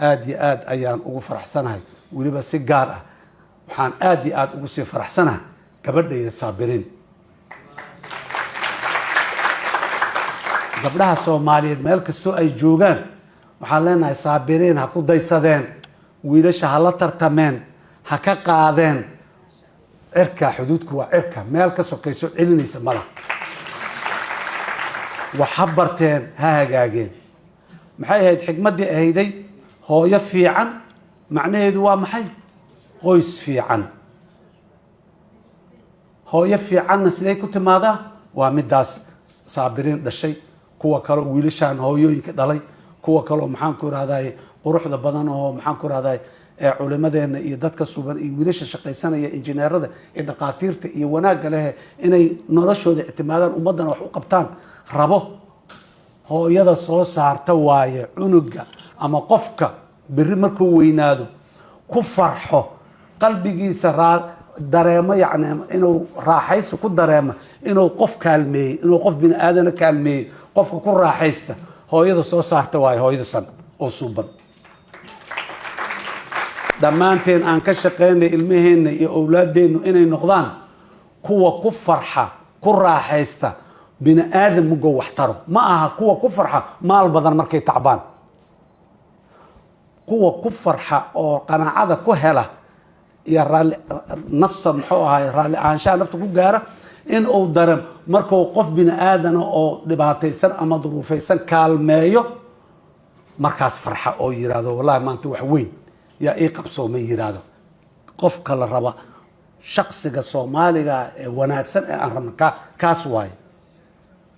آدي آد أيام أقول فرح سنة ولي بس سجارة وحان آدي آد أقول سي فرح سنة قبل الصابرين قبلها سومالية مالك السوء أي جوجان وحان لنا صابرين هكو ديسادين ويلش هلا ترتمين هكا قادين عركة حدودك وعركة مالك سوكيسو علني سملا وحبرتين ها هاجاجين maxay ahayd xigmadii ahayday hooyo fiican macnaheedu waa maxay qoys fiican hooyo fiicanna sidee ku timaadaa waa midaas saabiriin dhashay kuwa kale wiilashan hooyooyinka dhalay kuwa kale maxaan ku raadaay quruxda badan oo maxaan ku raadaay culimadeena iyo dadka suuban iyo wiilasha shaqaysanaya injineerada iyo dhaqaatiirta iyo wanaagga leh inay noloshooda ictimaadaan ummadana wax u qabtaan rabo hooyada soo saarta waaye cunuga ama qofka biri markuu weynaado ku farxo qalbigiisa dareemo yani inuu raaxayso ku dareemo inuu qof kaalmeeyay inuu qof bini aadana kaalmeeyay qofka ku raaxaysta hooyada soo saarta waaye hooyada san oo suuban dhammaanteen aan ka shaqeynay ilmaheena iyo awlaadeenu inay noqdaan kuwa ku farxa ku raaxaysta bini aadam mugo waxtaro ma aha kuwa ku farxa maal badan markay tacbaan kuwa ku farxa oo qanaacada ku hela iyo nafsa muxuu ahay raali aanshaa nafta ku gaara in uu dareem markuu qof bini aadan oo dhibaataysan ama duruufaysan kaalmeeyo markaas farxa oo yiraahdo wallahi maanta wax weyn yaa ii qabsoomay yiraahdo qofka la raba shakhsiga Soomaaliga ee wanaagsan ee aan rabno kaas waay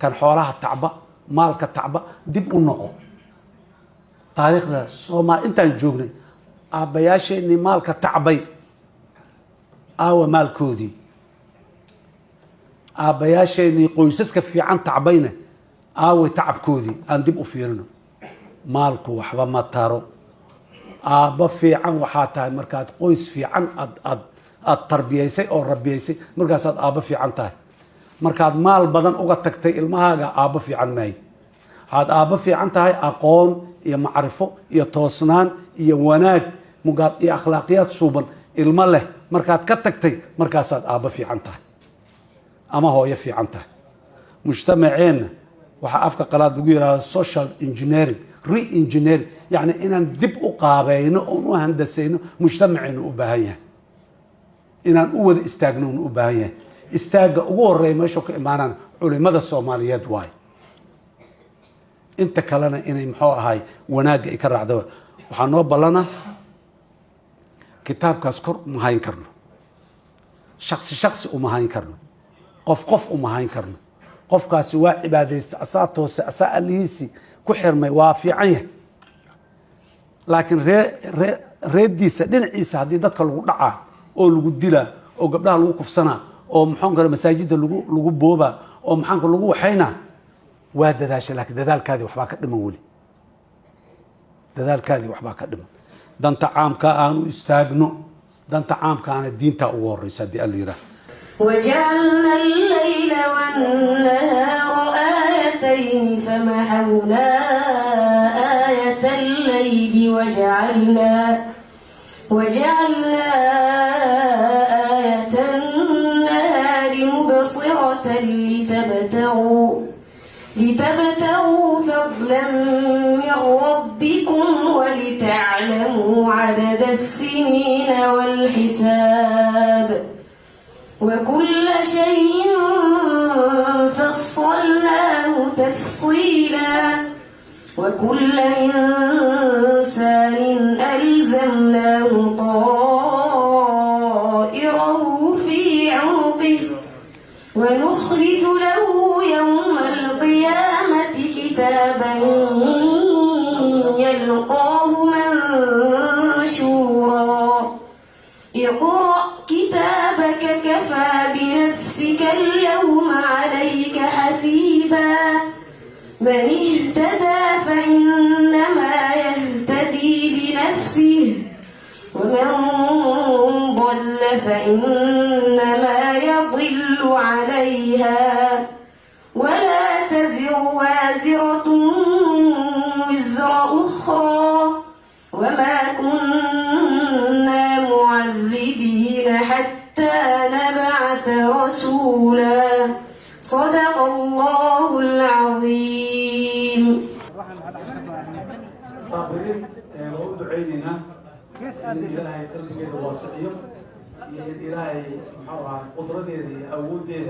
كان حولها تعبة مالك تعبة دب النقو تاريخنا سوما انت نجوغني ابياشي اني مالك تعبي او مال كودي ابياشي اني قويسسك في عن تعبينه او تعب كودي ان دب افيرنو مالك وحبا ما تارو ابا في عن وحاتها مركات قويس في عن التربيسي او ربيسي مركات ابا في عن تاي markaad maal badan uga tagtay ilmahaaga aaba fiican maay haad aaba fiican tahay aqoon iyo macrifo iyo toosnaan iyo wanaag mugaad iyo akhlaaqiyad suuban ilma leh markaad ka tagtay markaasaad aaba fiican tahay ama hooyo fiican tahay mujtamaceena waxa afka qalaad ugu yiraahdo social engineering re-engineering yani inaan dib u qaabayno oo u handasayno mujtamaceena u baahan yahay inaan u wada istaagno u baahan yahay istaaga ugu horeey meesha ka imaanaan culimada Soomaaliyeed waay inta kalena inay muxuu ahay wanaaga ay ka raacdo waxa noo balana kitaabkaas kor ma hayn karno shakhsi uma hayn karno qof uma hayn karno qofkaasi waa cibaadaysta asaatoose asaalihiisi ku xirmay waa fiican yahay laakiin reediisa dhinaciisa hadii dadka lagu dhacaa oo lagu dilaa oo gabdhaha lagu kufsanaa oo maxaan kale masaajida lagu booba oo maxaan kale lagu waxayna waa dadaashay laakiin dadaalkaadi waxba ka dhiman wali dadaalkaadi waxba ka dhiman danta caamka aanu istaagno danta caamka aan diinta ugu horeysa di alira وجعلنا الليل والنهار آيتين فمحونا آية الليل وجعلنا آية النهار مبصرة لتبتغوا فضلا من ربكم ولتعلموا عدد السنين والحساب وكل شيء فصلناه تفصيلا وكل إنسان ألزمناه طائره في عنقه ونخرج له يوم القيامة كتابا يلقاه منشورا اقرأ كتابك كفى بنفسك اليوم عليك حسيبا من اهتدى فإنما يهتدي لنفسه ومن ضل فإنما يضل عليها ولا تزر وازرة وزر أخرى وما كنا معذبين حتى نبعث رسولا صدق الله العظيم. صابرين وأود عيننا إلهي قلبي واسعي إلهي محوها قدرتي أودي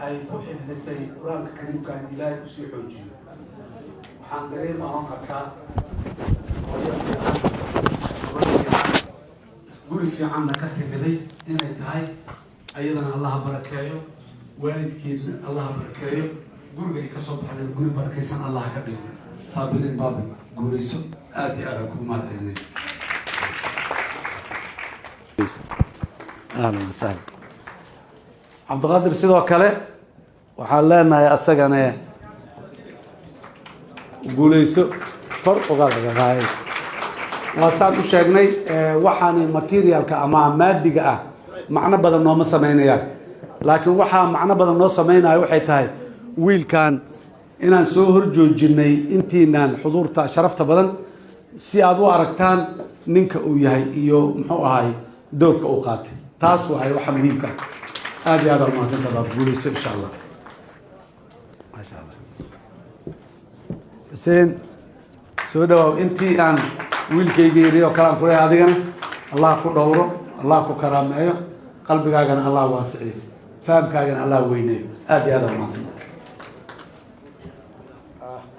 أي كحف السيد قرآن الكريم كان إلهي أسيح وجهه وحان ما هم كان قولي في عنا كتب لي إن إنتهي أيضا الله بركاته والدك الله بركاته قولي كصب على قولي بركيسان الله كريم صابرين بابي قولي سب آدي أراكم ما تغني أهلا وسهلا عبد القادر سيدو كله waxaan leenahay asagana guuleyso kor uga dhigay waasaan u sheegnay waxaan materialka ama maadiga ah macna badan nooma sameynayaan laakiin waxa macna badan noo sameynaayo waxay tahay wiilkan inaan soo horjoojinay intiinaan xuduurta sharafta badan si aad u aragtaan ninka uu yahay iyo muxuu ahay doorka uu qaatay taas waxay waxa muhiimka aad iyo aad u mahadsantahay guuleyso insha Allah ما شاء الله حسين سوداو انتي ان ويلكيغيري او كلام كوري اديغنا الله كو دوورو الله كو كراميو قلبيغاغنا الله واسعي فهمكاغنا الله وينيو ادي هذا ما سمع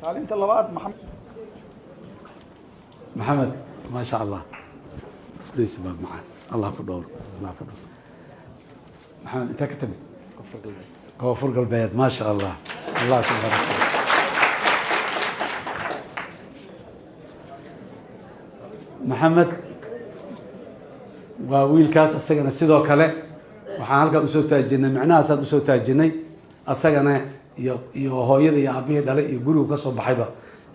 قال انت اللواء محمد ما شاء الله ليس باب معاه الله كو دوورو الله كو دوورو محمد انت كتب كوفر قلبيات ما شاء الله الله تبارك محمد وويل كاس أسجنا سيدو كله وحنا أسوي تاجنا معناه أسد أسوي تاجني أسجنا هو يدي أبيه دليل يقولوا قصب بحبة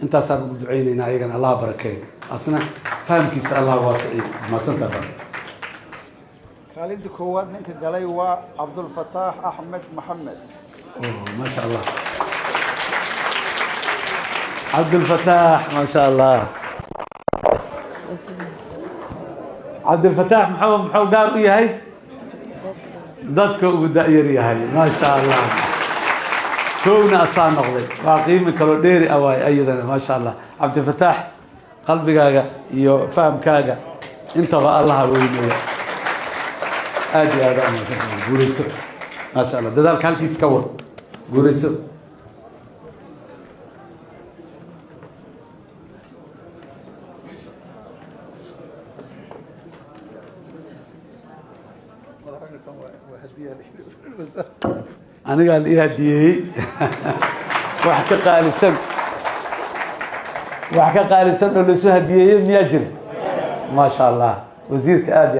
أنت صار بدعيني نايجنا الله بركة أصلا فهم كيس الله واسعي ما سنت خالد كواد نك قالي وعبد الفتاح أحمد محمد. ما شاء الله. عبد الفتاح ما شاء الله. عبد الفتاح محمد دار وياهي. ضدك ودائر ياهي ما شاء الله. كونا أصلا نقضي واقيم كلو ديري أواي أيضا ما شاء الله. عبد الفتاح قلبي كاجا يو فهم كاجا أنت الله وينه. آدي هذا ما قوليسو ما شاء الله ده كان كيس كور قوليسو أنا قال إيه هديه وحكى قال سن اللي سو هديه ميجري ما شاء الله وزيرك آدي